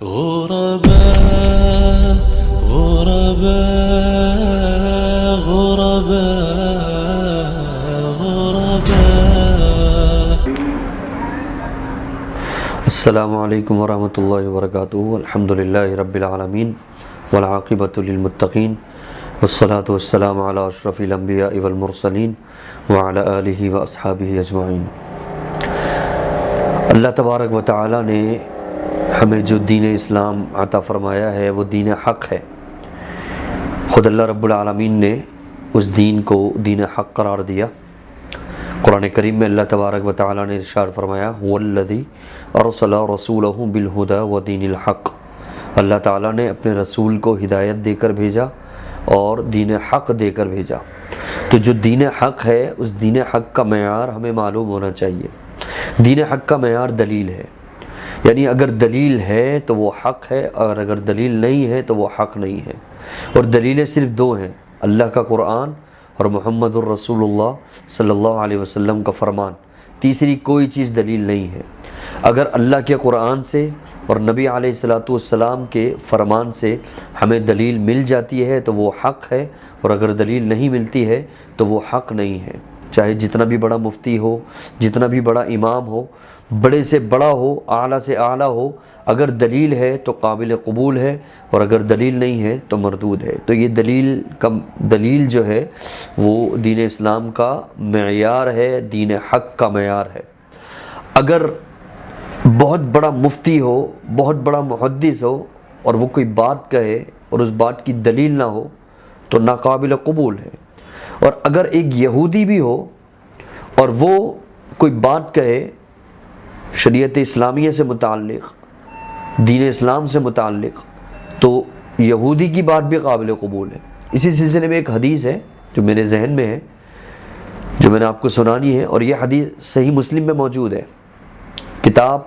غرباء غرباء غرباء غرباء. السلام علیکم ورحمۃ اللہ وبرکاتہ. الحمد للہ رب العالمین والعاقبۃ للمتقین والصلاة والسلام علی اشرف الانبیاء والمرسلین وعلی آلہ واصحابہ اجمعین. اللہ تبارک و تعالی نے ہمیں جو دین اسلام عطا فرمایا ہے وہ دین حق ہے. خود اللہ رب العالمین نے اس دین کو دین حق قرار دیا. قرآن کریم میں اللہ تبارک و تعالی نے ارشاد فرمایا هو الذی ارسل رسولہ بالہدی ودین الحق. اللہ تعالیٰ نے اپنے رسول کو ہدایت دے کر بھیجا اور دین حق دے کر بھیجا. تو جو دین حق ہے اس دین حق کا معیار ہمیں معلوم ہونا چاہیے. دین حق کا معیار دلیل ہے، یعنی اگر دلیل ہے تو وہ حق ہے، اور اگر دلیل نہیں ہے تو وہ حق نہیں ہے. اور دلیلیں صرف دو ہیں، اللہ کا قرآن اور محمد الرسول اللہ صلی اللہ علیہ وسلم کا فرمان. تیسری کوئی چیز دلیل نہیں ہے. اگر اللہ کے قرآن سے اور نبی علیہ السلام کے فرمان سے ہمیں دلیل مل جاتی ہے تو وہ حق ہے، اور اگر دلیل نہیں ملتی ہے تو وہ حق نہیں ہے. چاہے جتنا بھی بڑا مفتی ہو، جتنا بھی بڑا امام ہو، بڑے سے بڑا ہو، اعلیٰ سے اعلیٰ ہو، اگر دلیل ہے تو قابل قبول ہے، اور اگر دلیل نہیں ہے تو مردود ہے. تو یہ دلیل جو ہے وہ دین اسلام کا معیار ہے، دین حق کا معیار ہے. اگر بہت بڑا مفتی ہو، بہت بڑا محدث ہو، اور وہ کوئی بات کہے اور اس بات کی دلیل نہ ہو تو ناقابل قبول ہے. اور اگر ایک یہودی بھی ہو اور وہ کوئی بات کہے شریعت اسلامیہ سے متعلق، دین اسلام سے متعلق، تو یہودی کی بات بھی قابل قبول ہے. اسی سلسلے میں ایک حدیث ہے جو میرے ذہن میں ہے، جو میں نے آپ کو سنانی ہے، اور یہ حدیث صحیح مسلم میں موجود ہے. کتاب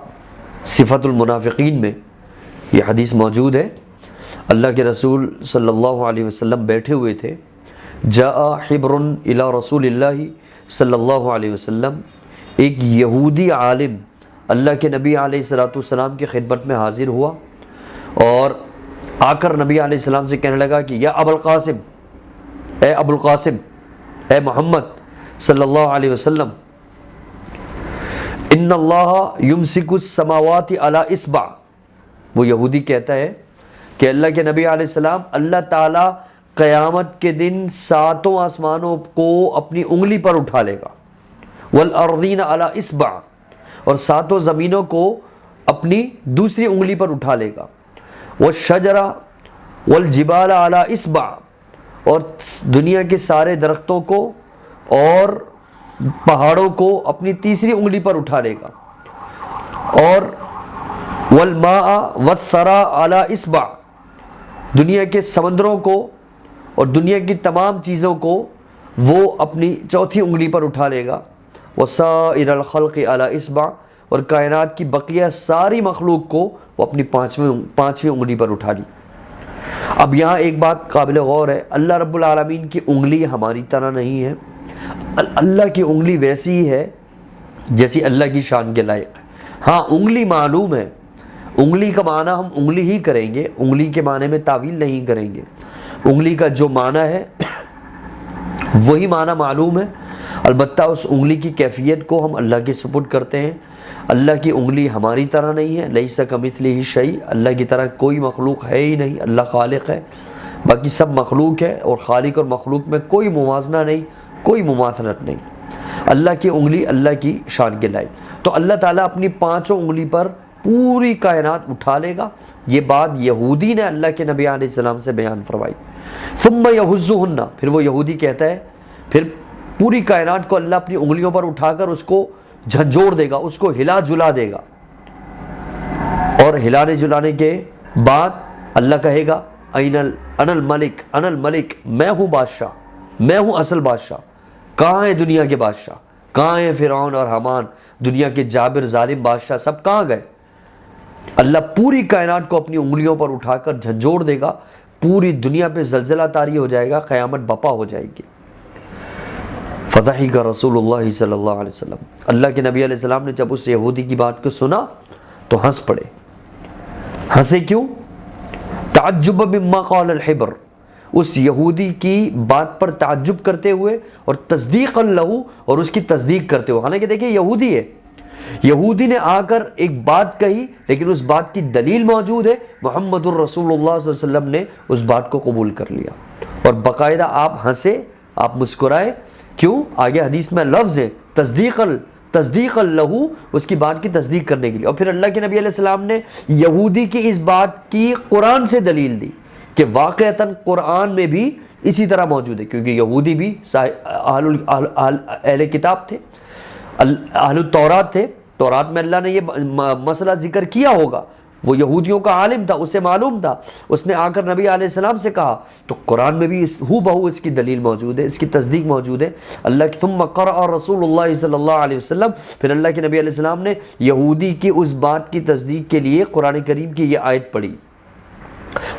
صفت المنافقین میں یہ حدیث موجود ہے. اللہ کے رسول صلی اللہ علیہ وسلم بیٹھے ہوئے تھے. جاء حبر الی رسول اللہ صلی اللہ علیہ وسلم. ایک یہودی عالم اللہ کے نبی علیہ السلام کی خدمت میں حاضر ہوا اور آ کر نبی علیہ السلام سے کہنے لگا کہ یا ابو القاسم، اے ابو القاسم، اے محمد صلی اللہ علیہ وسلم، ان اللہ یمسک السماوات علی اصبع. وہ یہودی کہتا ہے کہ اللہ کے نبی علیہ السلام، اللہ تعالیٰ قیامت کے دن ساتوں آسمانوں کو اپنی انگلی پر اٹھا لے گا، والارضین علی اصبع، اور ساتوں زمینوں کو اپنی دوسری انگلی پر اٹھا لے گا، والشجر والجبال علی اصبع، اور دنیا کے سارے درختوں کو اور پہاڑوں کو اپنی تیسری انگلی پر اٹھا لے گا، اور والماء والثرى علی اصبع، دنیا کے سمندروں کو اور دنیا کی تمام چیزوں کو وہ اپنی چوتھی انگلی پر اٹھا لے گا، وسائر الخلق علی اصبع، اور کائنات کی بقیہ ساری مخلوق کو وہ اپنی پانچویں انگلی پر اٹھا لی. اب یہاں ایک بات قابل غور ہے، اللہ رب العالمین کی انگلی ہماری طرح نہیں ہے. اللہ کی انگلی ویسی ہی ہے جیسی اللہ کی شان کے لائق ہے. ہاں انگلی معلوم ہے، انگلی کا معنی ہم انگلی ہی کریں گے، انگلی کے معنی میں تعویل نہیں کریں گے. انگلی کا جو معنی ہے وہی معنی معلوم ہے، البتہ اس انگلی کی کیفیت کو ہم اللہ کے سپرد کرتے ہیں. اللہ کی انگلی ہماری طرح نہیں ہے، لیس کمثلہ شیء، اللہ کی طرح کوئی مخلوق ہے ہی نہیں. اللہ خالق ہے، باقی سب مخلوق ہے، اور خالق اور مخلوق میں کوئی موازنہ نہیں، کوئی مماثلت نہیں. اللہ کی انگلی اللہ کی شان کے لائق. تو اللہ تعالیٰ اپنی پانچوں انگلی پر پوری کائنات اٹھا لے گا. یہ بات یہودی نے اللہ کے نبی علیہ السلام سے بیان فرمائی. ثم یہزہن، پھر وہ یہودی کہتا ہے پھر پوری کائنات کو اللہ اپنی انگلیوں پر اٹھا کر اس کو جھنجھوڑ دے گا، اس کو ہلا جلا دے گا، اور ہلانے جلانے کے بعد اللہ کہے گا انا الملک، انا الملک، میں ہوں بادشاہ، میں ہوں اصل بادشاہ. کہاں ہے دنیا کے بادشاہ؟ کہاں ہیں فرعون اور حامان، دنیا کے جابر ظالم بادشاہ، سب کہاں گئے؟ اللہ پوری کائنات کو اپنی انگلیوں پر اٹھا کر جھنجھوڑ دے گا، پوری دنیا پہ زلزلہ طاری ہو جائے گا، قیامت بپا ہو جائے گی. فضحک رسول اللہ صلی اللہ علیہ وسلم، اللہ کے نبی علیہ السلام نے جب اس یہودی کی بات کو سنا تو ہنس پڑے. ہنسے کیوں؟ تعجب مما قال الحبر، اس یہودی کی بات پر تعجب کرتے ہوئے اور تصدیق لہو، اور اس کی تصدیق کرتے ہوئے. حالانکہ دیکھیں یہودی ہے، یہودی نے آ کر ایک بات کہی لیکن اس بات کی دلیل موجود ہے، محمد الرسول اللہ صلی اللہ علیہ وسلم نے اس بات کو قبول کر لیا اور باقاعدہ آپ ہنسے، آپ مسکرائے. کیوں؟ آگے حدیث میں لفظ ہے تصدیق لہو، اس کی بات کی تصدیق کرنے کے لیے. اور پھر اللہ کے نبی علیہ السلام نے یہودی کی اس بات کی قرآن سے دلیل دی کہ واقعتاً قرآن میں بھی اسی طرح موجود ہے، کیونکہ یہودی بھی اہل کتاب تھے، اہل التورات تھے. تورات میں اللہ نے یہ مسئلہ ذکر کیا ہوگا، وہ یہودیوں کا عالم تھا، اسے معلوم تھا، اس نے آ کر نبی علیہ السلام سے کہا. تو قرآن میں بھی ہو بہو اس کی دلیل موجود ہے، اس کی تصدیق موجود ہے. اللہ کی ثم قرأ رسول اللہ صلی اللہ علیہ وسلم، پھر اللہ کے نبی علیہ السلام نے یہودی کی اس بات کی تصدیق کے لیے قرآن کریم کی یہ آیت پڑھی،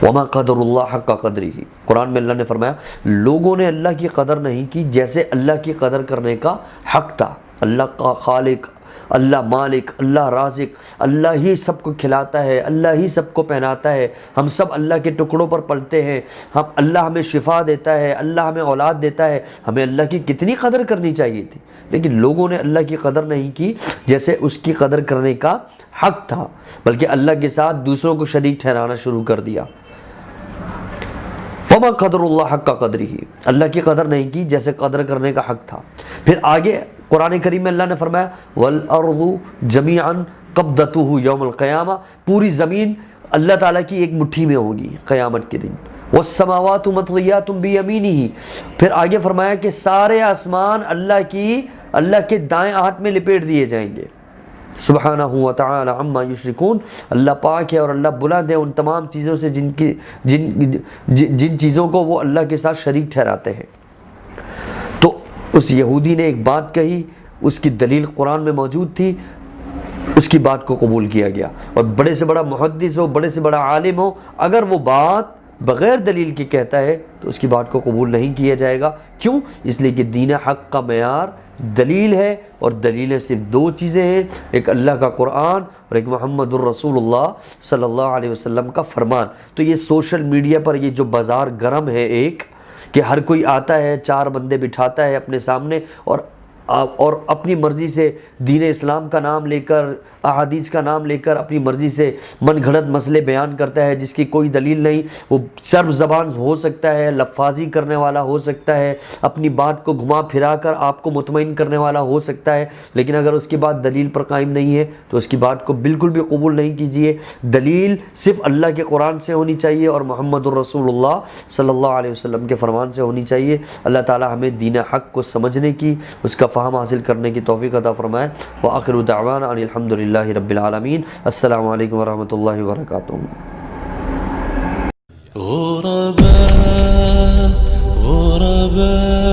وما قدر اللہ حق قدرہ. قرآن میں اللہ نے فرمایا لوگوں نے اللہ کی قدر نہیں کی جیسے اللہ کی قدر کرنے کا حق تھا. اللہ کا خالق، اللہ مالک، اللہ رازق، اللہ ہی سب کو کھلاتا ہے، اللہ ہی سب کو پہناتا ہے، ہم سب اللہ کے ٹکڑوں پر پلتے ہیں، اللہ ہمیں شفا دیتا ہے، اللہ ہمیں اولاد دیتا ہے. ہمیں اللہ کی کتنی قدر کرنی چاہیے تھی، لیکن لوگوں نے اللہ کی قدر نہیں کی جیسے اس کی قدر کرنے کا حق تھا، بلکہ اللہ کے ساتھ دوسروں کو شریک ٹھہرانا شروع کر دیا. وما قدر اللہ حق قدرہ، اللہ کی قدر نہیں کی جیسے قدر کرنے کا حق تھا. پھر آگے قرآن کریم میں اللہ نے فرمایا والارض جمیعا قبضتہ یوم القیامہ، پوری زمین اللہ تعالیٰ کی ایک مٹھی میں ہوگی قیامت کے دن. والسماوات مطویات بیمینہ، پھر آگے فرمایا کہ سارے آسمان اللہ کے دائیں ہاتھ میں لپیٹ دیے جائیں گے. سبحانہ و تعالی عما یشرکون، اللہ پاک ہے اور اللہ بلند ہے ان تمام چیزوں سے جن چیزوں کو وہ اللہ کے ساتھ شریک ٹھہراتے ہیں. تو اس یہودی نے ایک بات کہی، اس کی دلیل قرآن میں موجود تھی، اس کی بات کو قبول کیا گیا. اور بڑے سے بڑا محدث ہو، بڑے سے بڑا عالم ہو، اگر وہ بات بغیر دلیل کے کہتا ہے تو اس کی بات کو قبول نہیں کیا جائے گا. کیوں؟ اس لیے کہ دین حق کا معیار دلیل ہے، اور دلیلیں صرف دو چیزیں ہیں، ایک اللہ کا قرآن اور ایک محمد الرسول اللہ صلی اللہ علیہ وسلم کا فرمان. تو یہ سوشل میڈیا پر یہ جو بازار گرم ہے ایک، کہ ہر کوئی آتا ہے، چار بندے بٹھاتا ہے اپنے سامنے اور اپنی مرضی سے دین اسلام کا نام لے کر، احادیث کا نام لے کر اپنی مرضی سے من گھڑت مسئلے بیان کرتا ہے جس کی کوئی دلیل نہیں. وہ چرب زبان ہو سکتا ہے، لفاظی کرنے والا ہو سکتا ہے، اپنی بات کو گھما پھرا کر آپ کو مطمئن کرنے والا ہو سکتا ہے، لیکن اگر اس کی بات دلیل پر قائم نہیں ہے تو اس کی بات کو بالکل بھی قبول نہیں کیجیے. دلیل صرف اللہ کے قرآن سے ہونی چاہیے اور محمد الرسول اللہ صلی اللہ علیہ وسلم کے فرمان سے ہونی چاہیے. اللہ تعالی ہمیں دین حق کو سمجھنے کی، اس کا فہم حاصل کرنے کی توفیق عطا فرمائے. وآخر دعوانا ان الحمد للہ رب العالمین. السلام علیکم ورحمۃ اللہ وبرکاتہ. غرباء غرباء